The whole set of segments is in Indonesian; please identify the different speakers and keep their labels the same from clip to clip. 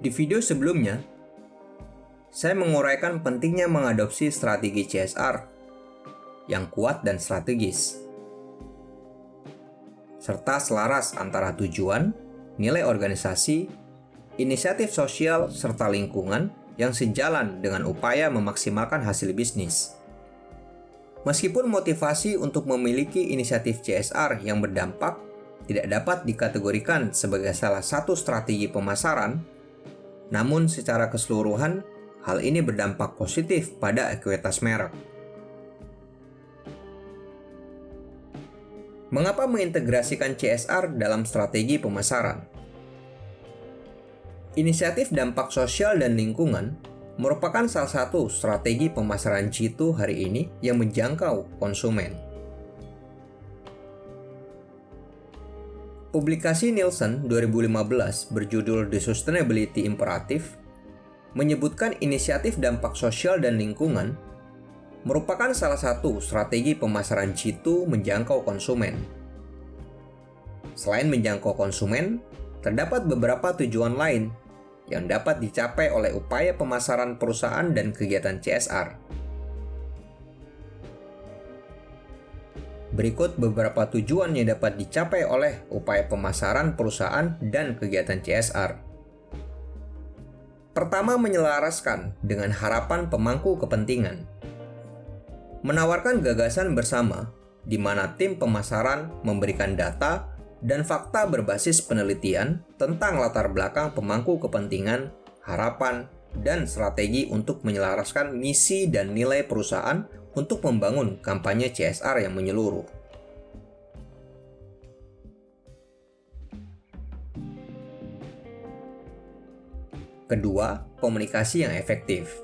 Speaker 1: Di video sebelumnya, saya menguraikan pentingnya mengadopsi strategi CSR yang kuat dan strategis, serta selaras antara tujuan, nilai organisasi, inisiatif sosial, serta lingkungan yang sejalan dengan upaya memaksimalkan hasil bisnis. Meskipun motivasi untuk memiliki inisiatif CSR yang berdampak tidak dapat dikategorikan sebagai salah satu strategi pemasaran, namun secara keseluruhan, hal ini berdampak positif pada ekuitas merek. Mengapa mengintegrasikan CSR dalam strategi pemasaran? Inisiatif dampak sosial dan lingkungan merupakan salah satu strategi pemasaran Jitu hari ini yang menjangkau konsumen. Publikasi Nielsen 2015 berjudul The Sustainability Imperative menyebutkan inisiatif dampak sosial dan lingkungan merupakan salah satu strategi pemasaran Jitu menjangkau konsumen. Selain menjangkau konsumen, terdapat beberapa tujuan lain yang dapat dicapai oleh upaya pemasaran perusahaan dan kegiatan CSR. Berikut beberapa tujuan yang dapat dicapai oleh upaya pemasaran perusahaan dan kegiatan CSR. Pertama, menyelaraskan dengan harapan pemangku kepentingan. Menawarkan gagasan bersama, di mana tim pemasaran memberikan data dan fakta berbasis penelitian tentang latar belakang pemangku kepentingan, harapan, dan strategi untuk menyelaraskan misi dan nilai perusahaan untuk membangun kampanye CSR yang menyeluruh. Kedua, komunikasi yang efektif,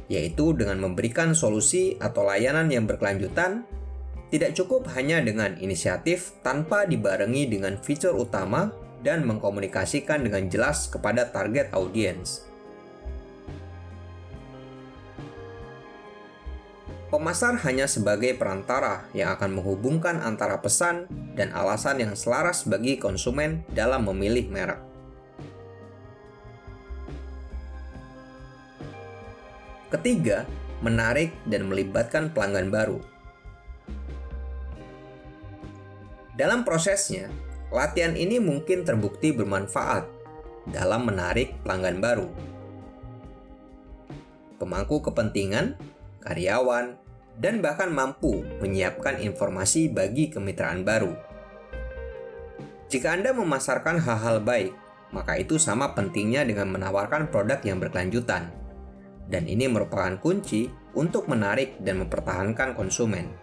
Speaker 1: yaitu dengan memberikan solusi atau layanan yang berkelanjutan. Tidak cukup hanya dengan inisiatif tanpa dibarengi dengan fitur utama dan mengkomunikasikan dengan jelas kepada target audiens. Pemasar hanya sebagai perantara yang akan menghubungkan antara pesan dan alasan yang selaras bagi konsumen dalam memilih merek. Ketiga, menarik dan melibatkan pelanggan baru. Dalam prosesnya, latihan ini mungkin terbukti bermanfaat dalam menarik pelanggan baru. Pemangku kepentingan, karyawan, dan bahkan mampu menyiapkan informasi bagi kemitraan baru. Jika Anda memasarkan hal-hal baik, maka itu sama pentingnya dengan menawarkan produk yang berkelanjutan. Dan ini merupakan kunci untuk menarik dan mempertahankan konsumen.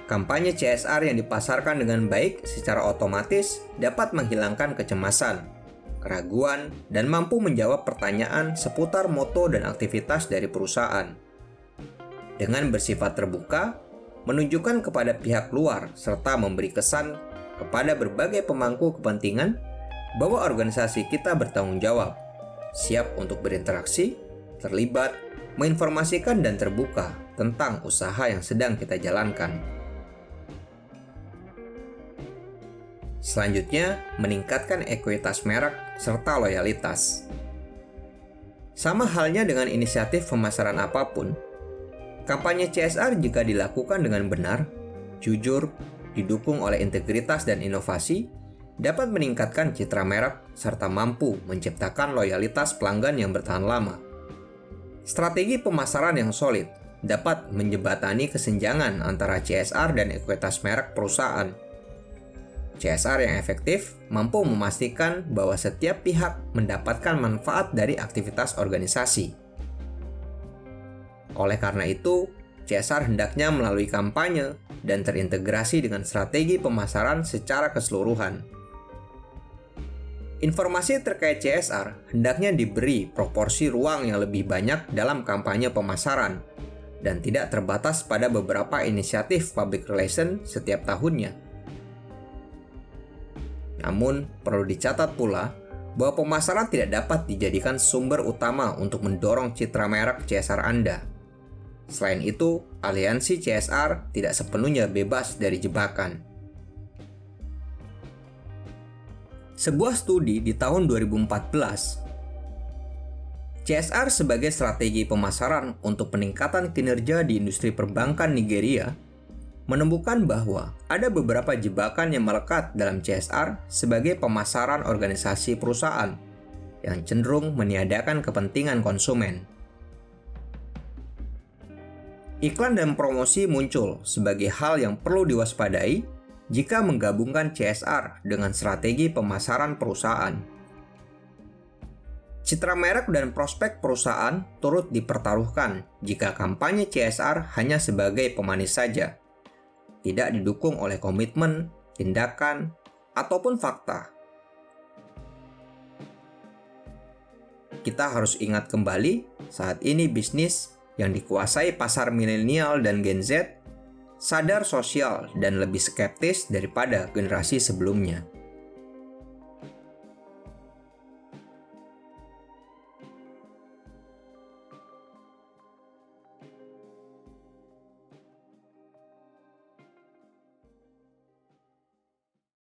Speaker 1: Kampanye CSR yang dipasarkan dengan baik secara otomatis dapat menghilangkan kecemasan, keraguan, dan mampu menjawab pertanyaan seputar moto dan aktivitas dari perusahaan. Dengan bersifat terbuka, menunjukkan kepada pihak luar serta memberi kesan kepada berbagai pemangku kepentingan bahwa organisasi kita bertanggung jawab, siap untuk berinteraksi, terlibat, menginformasikan dan terbuka tentang usaha yang sedang kita jalankan. Selanjutnya, meningkatkan ekuitas merek serta loyalitas. Sama halnya dengan inisiatif pemasaran apapun, kampanye CSR jika dilakukan dengan benar, jujur, didukung oleh integritas dan inovasi, dapat meningkatkan citra merek serta mampu menciptakan loyalitas pelanggan yang bertahan lama. Strategi pemasaran yang solid dapat menjembatani kesenjangan antara CSR dan ekuitas merek perusahaan. CSR yang efektif mampu memastikan bahwa setiap pihak mendapatkan manfaat dari aktivitas organisasi. Oleh karena itu, CSR hendaknya melalui kampanye dan terintegrasi dengan strategi pemasaran secara keseluruhan. Informasi terkait CSR hendaknya diberi proporsi ruang yang lebih banyak dalam kampanye pemasaran dan tidak terbatas pada beberapa inisiatif public relation setiap tahunnya. Namun, perlu dicatat pula bahwa pemasaran tidak dapat dijadikan sumber utama untuk mendorong citra merek CSR Anda. Selain itu, aliansi CSR tidak sepenuhnya bebas dari jebakan. Sebuah studi di tahun 2014, CSR sebagai strategi pemasaran untuk peningkatan kinerja di industri perbankan Nigeria, menemukan bahwa ada beberapa jebakan yang melekat dalam CSR sebagai pemasaran organisasi perusahaan yang cenderung meniadakan kepentingan konsumen. Iklan dan promosi muncul sebagai hal yang perlu diwaspadai jika menggabungkan CSR dengan strategi pemasaran perusahaan. Citra merek dan prospek perusahaan turut dipertaruhkan jika kampanye CSR hanya sebagai pemanis saja, tidak didukung oleh komitmen, tindakan, ataupun fakta. Kita harus ingat kembali, saat ini bisnis yang dikuasai pasar milenial dan Gen Z sadar sosial dan lebih skeptis daripada generasi sebelumnya.